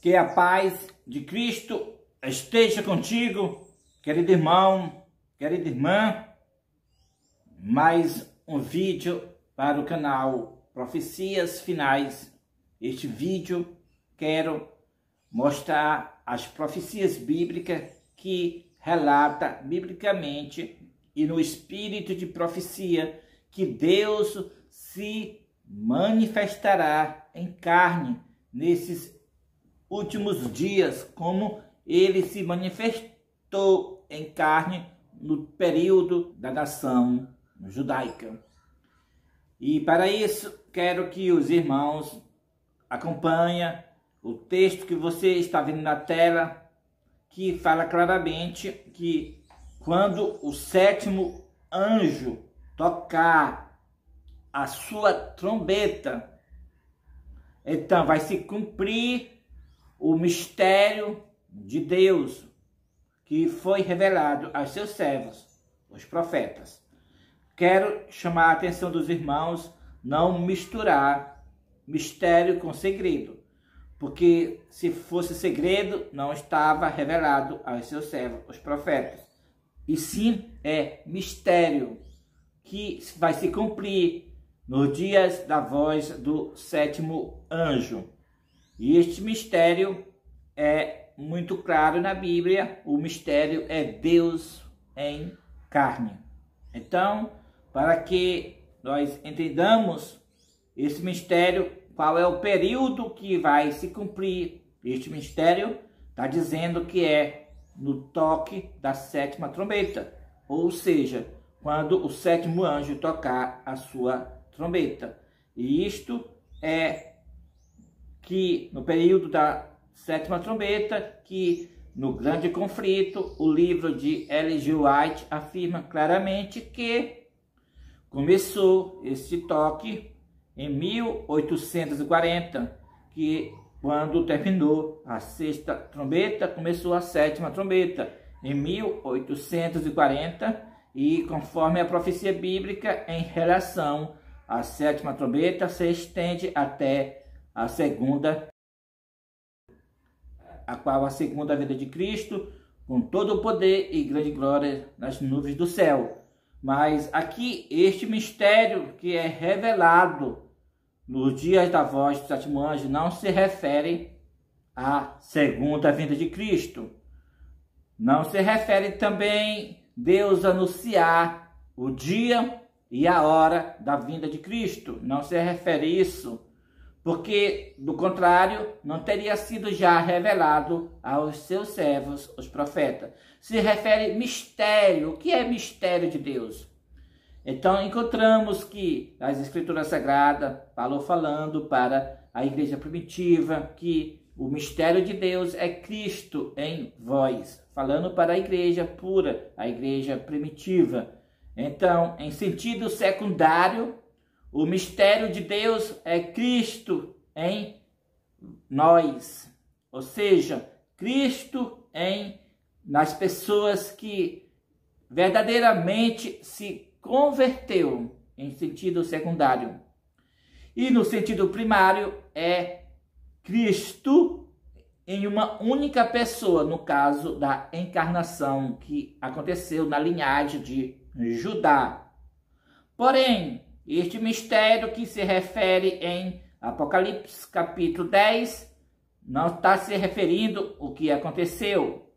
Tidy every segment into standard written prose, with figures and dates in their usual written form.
Que a paz de Cristo esteja contigo, querido irmão, querida irmã. Mais um vídeo para o canal Profecias Finais. Este vídeo quero mostrar as profecias bíblicas que relata biblicamente e no espírito de profecia que Deus se manifestará em carne nesses últimos dias, como ele se manifestou em carne no período da nação judaica. E para isso, quero que os irmãos acompanhem o texto que você está vendo na tela, que fala claramente que quando o sétimo anjo tocar a sua trombeta, então vai se cumprir o mistério de Deus que foi revelado aos seus servos, os profetas. Quero chamar a atenção dos irmãos, não misturar mistério com segredo, porque se fosse segredo, não estava revelado aos seus servos, os profetas. E sim, é mistério que vai se cumprir nos dias da voz do sétimo anjo. E este mistério é muito claro na Bíblia. O mistério é Deus em carne. Então, para que nós entendamos esse mistério, qual é o período que vai se cumprir este mistério, está dizendo que é no toque da sétima trombeta, ou seja, quando o sétimo anjo tocar a sua trombeta. E isto é que no período da sétima trombeta, que no grande conflito, o livro de Ellen G. White afirma claramente que começou esse toque em 1840, que quando terminou a sexta trombeta, começou a sétima trombeta, em 1840, e conforme a profecia bíblica em relação à sétima trombeta, se estende até a segunda, a qual a segunda vinda de Cristo, com todo o poder e grande glória nas nuvens do céu. Mas aqui, este mistério que é revelado nos dias da voz do sétimo anjo não se refere à segunda vinda de Cristo. Não se refere também Deus anunciar o dia e a hora da vinda de Cristo. Não se refere isso, porque, do contrário, não teria sido já revelado aos seus servos, os profetas. Se refere mistério. O que é mistério de Deus? Então, encontramos que as Escrituras Sagradas falando para a igreja primitiva que o mistério de Deus é Cristo em vós, falando para a igreja pura, a igreja primitiva. Então, em sentido secundário, o mistério de Deus é Cristo em nós, ou seja, Cristo nas pessoas que verdadeiramente se converteu, em sentido secundário. E no sentido primário é Cristo em uma única pessoa, no caso da encarnação que aconteceu na linhagem de Judá. Porém, este mistério que se refere em Apocalipse capítulo 10 não está se referindo ao que aconteceu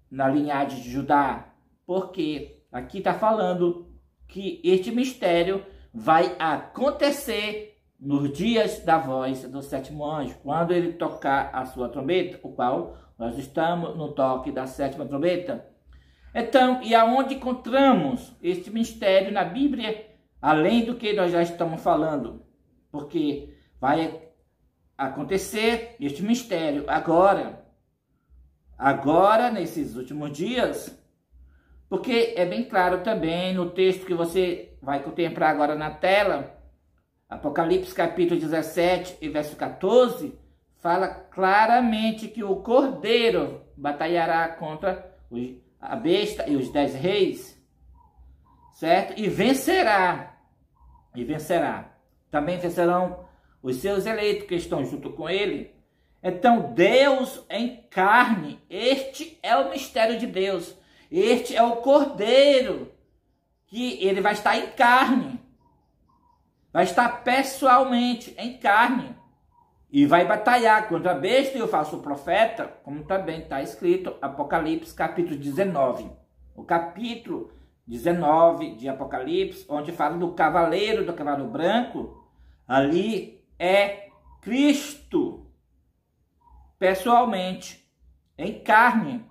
na linhagem de Judá, porque aqui está falando que este mistério vai acontecer nos dias da voz do sétimo anjo, quando ele tocar a sua trombeta, o qual nós estamos no toque da sétima trombeta. Então, e aonde encontramos este mistério na Bíblia, além do que nós já estamos falando? Porque vai acontecer este mistério agora, nesses últimos dias, porque é bem claro também no texto que você vai contemplar agora na tela, Apocalipse capítulo 17 e verso 14, fala claramente que o Cordeiro batalhará contra a besta e os 10 reis, certo? E vencerá. Também vencerão os seus eleitos que estão junto com ele. Então, Deus em carne, este é o mistério de Deus. Este é o Cordeiro, que ele vai estar em carne. Vai estar pessoalmente em carne. E vai batalhar contra a besta e o falso profeta, como também está escrito Apocalipse capítulo 19. O capítulo 19 de Apocalipse, onde fala do cavaleiro, do cavalo branco, ali é Cristo, pessoalmente, em carne.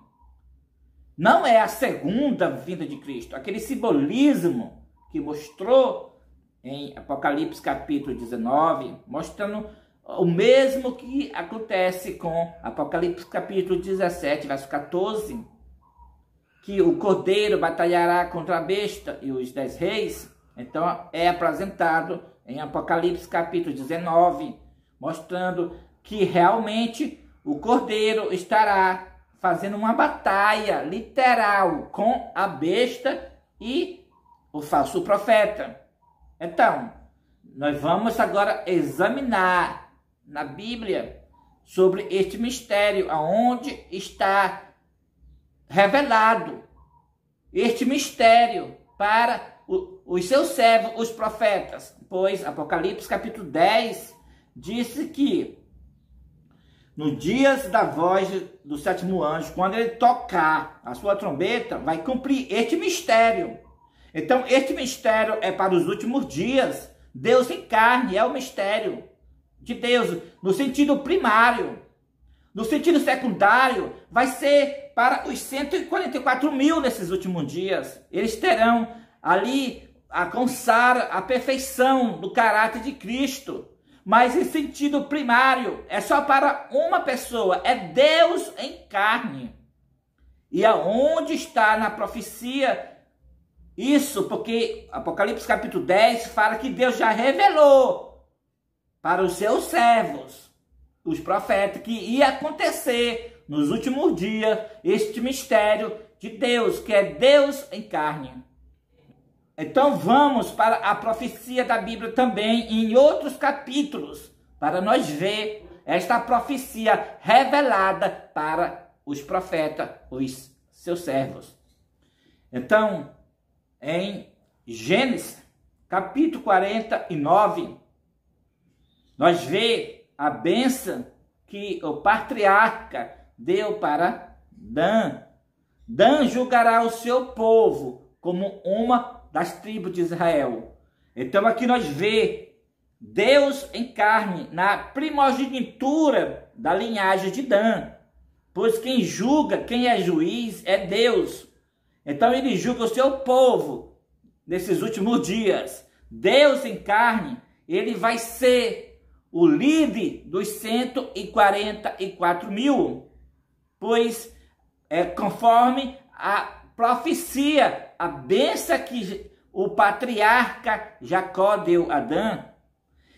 Não é a segunda vinda de Cristo. Aquele simbolismo que mostrou em Apocalipse capítulo 19, mostrando o mesmo que acontece com Apocalipse capítulo 17, verso 14, que o Cordeiro batalhará contra a besta e os 10 reis. Então é apresentado em Apocalipse capítulo 19, mostrando que realmente o Cordeiro estará fazendo uma batalha literal com a besta e o falso profeta. Então, nós vamos agora examinar na Bíblia sobre este mistério, aonde está revelado este mistério para os seus servos, os profetas. Pois Apocalipse capítulo 10 disse que nos dias da voz do sétimo anjo, quando ele tocar a sua trombeta, vai cumprir este mistério. Então, este mistério é para os últimos dias. Deus em carne é o mistério de Deus, no sentido primário. No sentido secundário, vai ser para os 144 mil nesses últimos dias. Eles terão ali alcançar a perfeição do caráter de Cristo. Mas em sentido primário, é só para uma pessoa, é Deus em carne. E aonde está na profecia isso? Porque Apocalipse capítulo 10 fala que Deus já revelou para os seus servos, os profetas, que ia acontecer nos últimos dias este mistério de Deus, que é Deus em carne. Então vamos para a profecia da Bíblia também em outros capítulos, para nós ver esta profecia revelada para os profetas, os seus servos. Então, em Gênesis capítulo 49, nós vemos a bênção que o patriarca deu para Dan. Dan julgará o seu povo como uma das tribos de Israel. Então aqui nós vemos Deus em carne na primogenitura da linhagem de Dan. Pois quem julga, quem é juiz, é Deus. Então ele julga o seu povo nesses últimos dias. Deus em carne, ele vai ser o líder dos 144 mil, pois conforme a profecia, a bênção que o patriarca Jacó deu a Dan.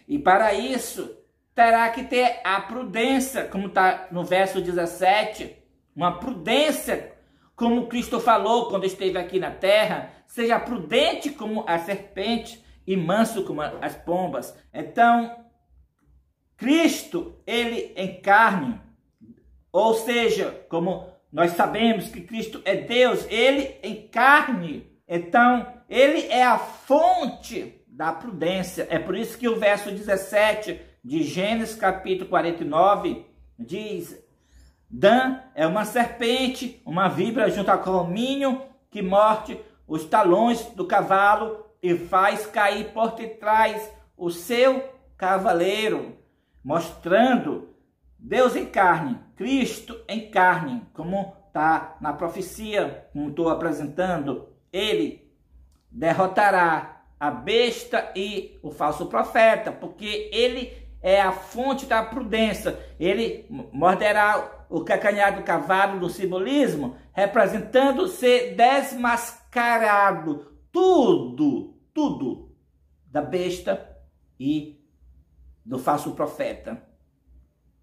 E para isso, terá que ter a prudência, como está no verso 17, uma prudência, como Cristo falou quando esteve aqui na terra, seja prudente como a serpente e manso como as pombas. Então, Cristo, ele em carne, ou seja, como nós sabemos que Cristo é Deus, ele em carne, então ele é a fonte da prudência. É por isso que o verso 17 de Gênesis capítulo 49 diz: Dan é uma serpente, uma víbora junto ao calminho que morde os talões do cavalo e faz cair por detrás o seu cavaleiro. Mostrando Deus em carne, Cristo em carne, como está na profecia, como estou apresentando. Ele derrotará a besta e o falso profeta, porque ele é a fonte da prudência. Ele morderá o calcanhar do cavalo do simbolismo, representando ser desmascarado tudo da besta e do falso profeta,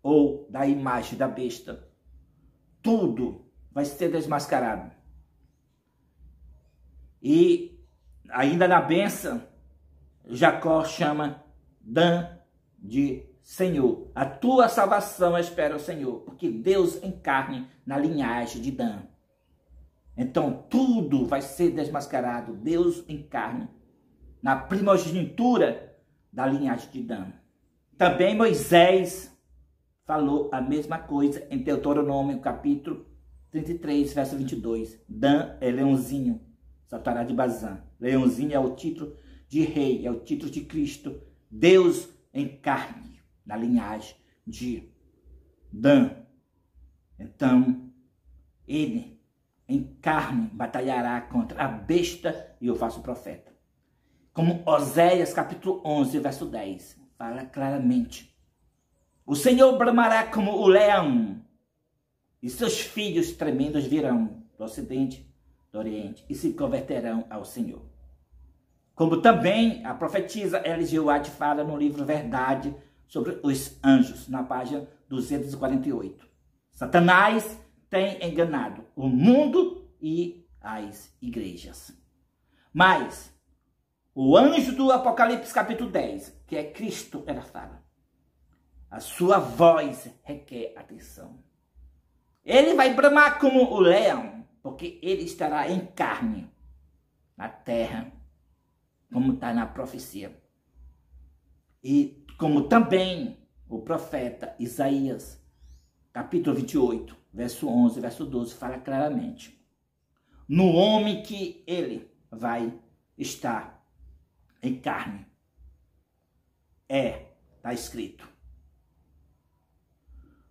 ou da imagem da besta. Tudo vai ser desmascarado. E ainda na bênção, Jacó chama Dan de Senhor. A tua salvação eu espero, Senhor, porque Deus em carne na linhagem de Dan. Então tudo vai ser desmascarado. Deus em carne na primogenitura da linhagem de Dan. Também Moisés falou a mesma coisa em Deuteronômio, capítulo 33, verso 22. Dan é leãozinho, Satará de Bazã. Leãozinho é o título de rei, é o título de Cristo. Deus em carne, na linhagem de Dan. Então, ele em carne batalhará contra a besta e o falso profeta. Como Oséias, capítulo 11, verso 10, fala claramente. O Senhor bramará como o leão, e seus filhos tremendos virão do ocidente, do oriente, e se converterão ao Senhor. Como também a profetisa Ellen G. White fala no livro Verdade sobre os anjos, na página 248. Satanás tem enganado o mundo e as igrejas. Mas o anjo do Apocalipse capítulo 10, que é Cristo, ela fala. A sua voz requer atenção. Ele vai bramar como o leão, porque ele estará em carne na terra, como está na profecia. E como também o profeta Isaías, capítulo 28, verso 11, verso 12, fala claramente. No homem que ele vai estar em carne. Está escrito.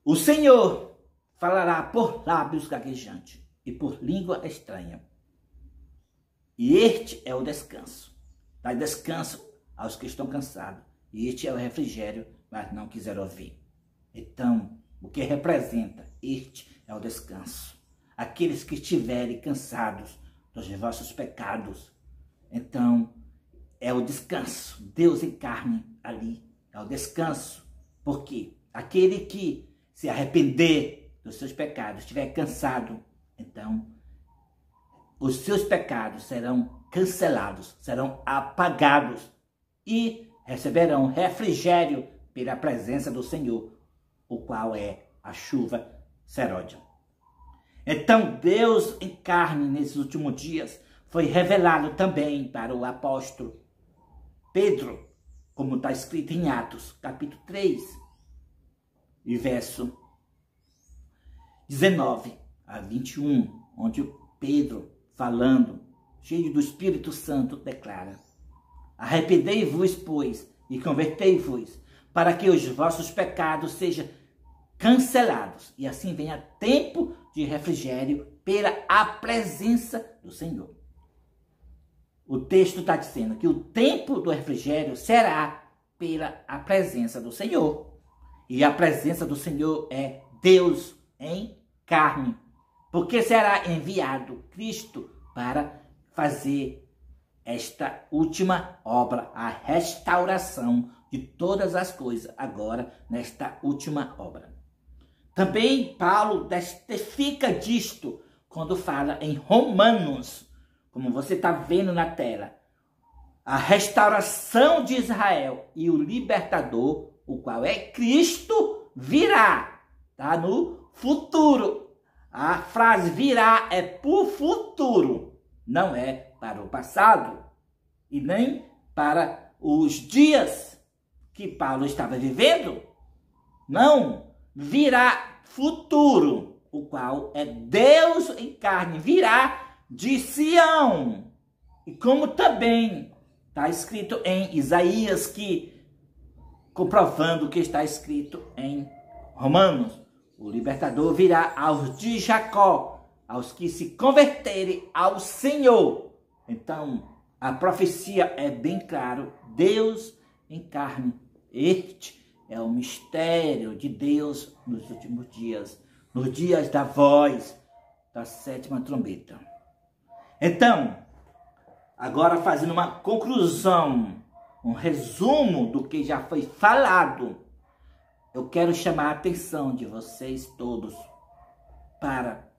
O Senhor falará por lábios gaguejantes e por língua estranha. E este é o descanso. Dá descanso aos que estão cansados. E este é o refrigério, mas não quiseram ouvir. Então, o que representa? Este é o descanso. Aqueles que estiverem cansados dos vossos pecados. Então, é o descanso. Deus em carne ali. É o descanso. Porque aquele que se arrepender dos seus pecados, estiver cansado, então os seus pecados serão cancelados, serão apagados e receberão refrigério pela presença do Senhor, o qual é a chuva seródia. Então Deus em carne nesses últimos dias foi revelado também para o apóstolo Pedro, como está escrito em Atos, capítulo 3, e verso 19 a 21, onde Pedro, falando, cheio do Espírito Santo, declara: arrependei-vos, pois, e convertei-vos, para que os vossos pecados sejam cancelados, e assim venha tempo de refrigério pela a presença do Senhor. O texto está dizendo que o tempo do refrigério será pela a presença do Senhor. E a presença do Senhor é Deus em carne. Porque será enviado Cristo para fazer esta última obra, a restauração de todas as coisas, agora nesta última obra. Também Paulo testifica disto quando fala em Romanos, como você está vendo na tela, a restauração de Israel e o libertador, o qual é Cristo, virá. Está no futuro. A frase virá é por futuro, não é para o passado e nem para os dias que Paulo estava vivendo. Não, virá futuro, o qual é Deus em carne, virá de Sião. E como também está escrito em Isaías, que comprovando o que está escrito em Romanos, o libertador virá aos de Jacó, aos que se converterem ao Senhor. Então, a profecia é bem claro, Deus em carne. Este é o mistério de Deus nos últimos dias, nos dias da voz da sétima trombeta. Então, agora fazendo uma conclusão, um resumo do que já foi falado, eu quero chamar a atenção de vocês todos para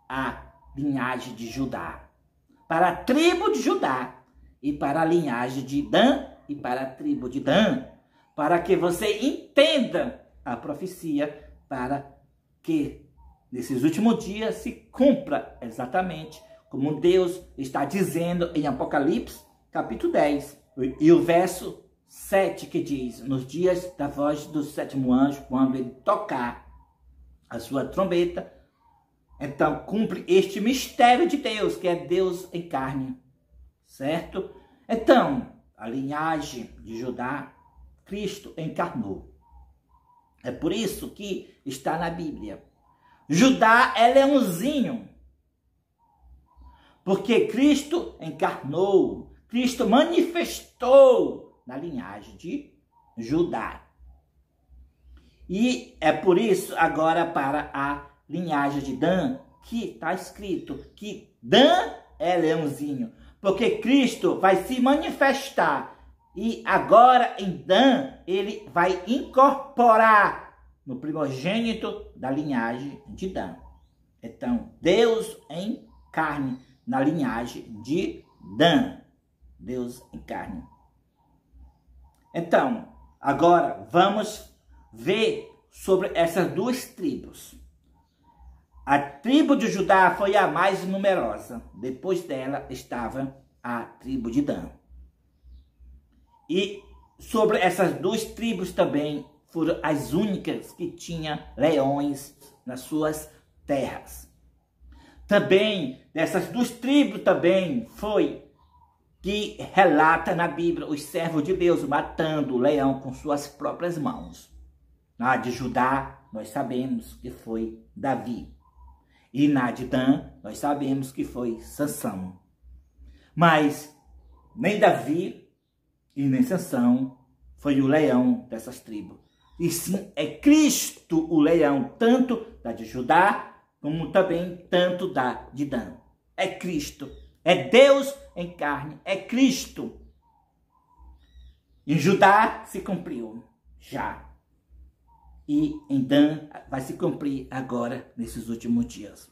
a linhagem de Judá, para a tribo de Judá e para a linhagem de Dan e para a tribo de Dan, para que você entenda a profecia, para que nesses últimos dias se cumpra exatamente como Deus está dizendo em Apocalipse, capítulo 10. E o verso 7 que diz: nos dias da voz do sétimo anjo, quando ele tocar a sua trombeta, então cumpre este mistério de Deus, que é Deus em carne, certo? Então, a linhagem de Judá, Cristo encarnou. É por isso que está na Bíblia: Judá é leãozinho, porque Cristo encarnou, Cristo manifestou na linhagem de Judá. E é por isso agora para a linhagem de Dan que está escrito que Dan é leãozinho, porque Cristo vai se manifestar e agora em Dan ele vai incorporar no primogênito da linhagem de Dan. Então, Deus em carne na linhagem de Dan. Deus em carne. Então, agora vamos ver sobre essas duas tribos. A tribo de Judá foi a mais numerosa. Depois dela estava a tribo de Dan. E sobre essas duas tribos também foram as únicas que tinham leões nas suas terras. Também, dessas duas tribos também foi que relata na Bíblia os servos de Deus matando o leão com suas próprias mãos. Na de Judá, nós sabemos que foi Davi. E na de Dan, nós sabemos que foi Sansão. Mas nem Davi e nem Sansão foi o leão dessas tribos. E sim, é Cristo o leão, tanto da de Judá, como também tanto da de Dan. É Cristo. É Deus em carne. É Cristo. Em Judá se cumpriu já. E em Dan vai se cumprir agora, nesses últimos dias.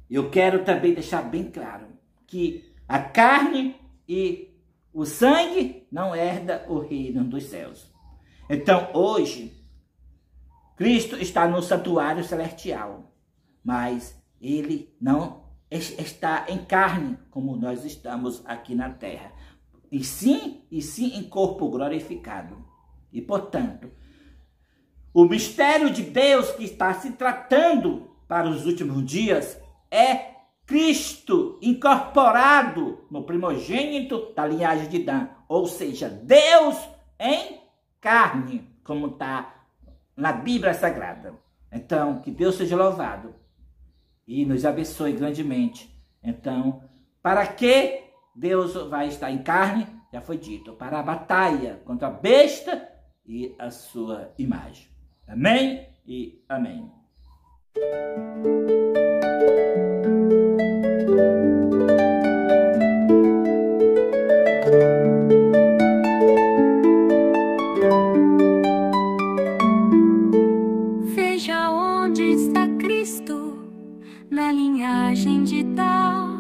Eu quero também deixar bem claro que a carne e o sangue não herda o reino dos céus. Então, hoje, Cristo está no santuário celestial, mas ele não está em carne, como nós estamos aqui na terra, e sim em corpo glorificado. E, portanto, o mistério de Deus que está se tratando para os últimos dias é Cristo incorporado no primogênito da linhagem de Dan, ou seja, Deus em carne, como está na Bíblia Sagrada. Então, que Deus seja louvado e nos abençoe grandemente. Então, para que Deus vai estar em carne? Já foi dito, para a batalha contra a besta e a sua imagem. Amém e amém. Veja onde está Cristo, na linhagem de Dan,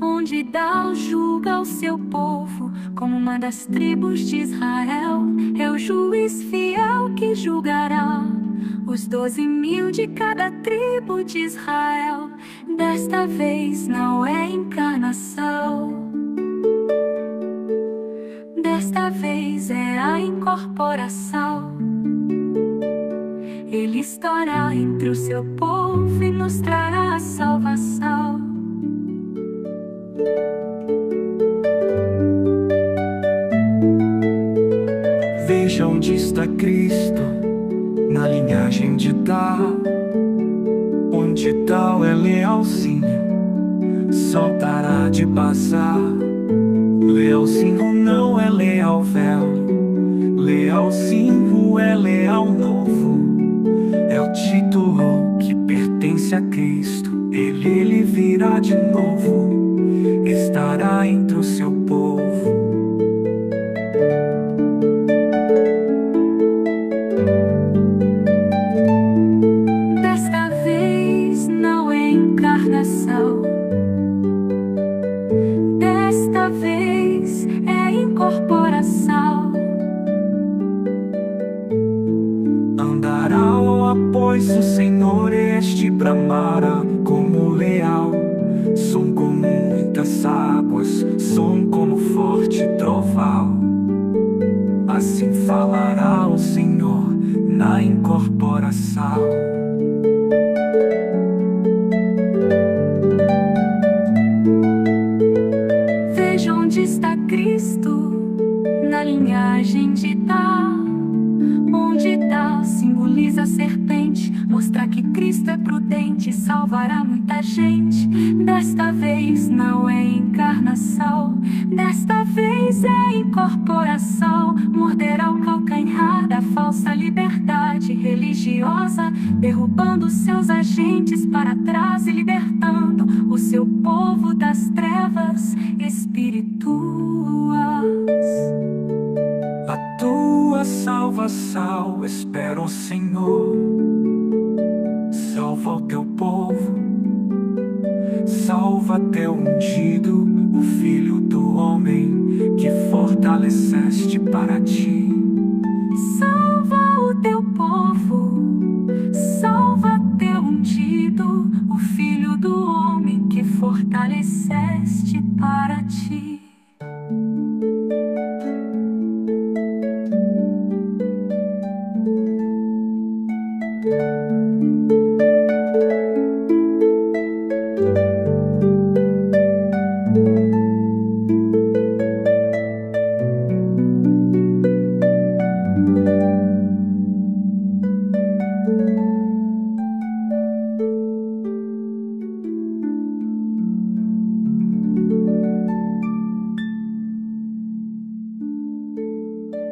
onde Dan julga o seu povo como uma das tribos de Israel. É o juiz fiel que julgará os 12.000 de cada tribo de Israel. Desta vez não é encarnação, desta vez é a incorporação. Ele estará entre o seu povo e nos trará a salvação. Veja onde está Cristo, na linhagem de Dan, onde tal é lealzinho, soltará de passar. Lealzinho não é leal velho, lealzinho é leal novo. É o título que pertence a Cristo, ele virá de novo, estará entre o seu povo. Desta vez não é encarnação, desta vez é incorporação. Pois o Senhor este bramara como leal, som como muitas águas, som como forte trovão. Assim falará o Senhor na incorporação. Veja onde está Cristo, na linhagem de Dá. Onde Dá simboliza a serpente, mostrar que Cristo é prudente e salvará muita gente. Desta vez não é encarnação, desta vez é incorporação. Morderá o calcanhar da falsa liberdade religiosa, derrubando seus agentes para trás e libertando o seu povo das trevas espirituais. A tua salvação espera o Senhor. Salva o teu povo, salva teu ungido, o Filho do homem que fortaleceste para ti. Salva o teu povo, salva teu ungido, o Filho do homem que fortaleceste para ti.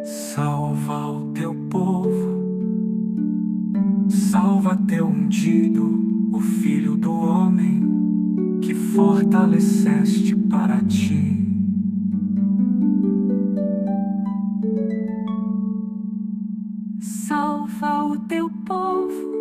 Salva o teu povo, salva teu ungido, o Filho do homem que fortaleceste para ti. Salva o teu povo,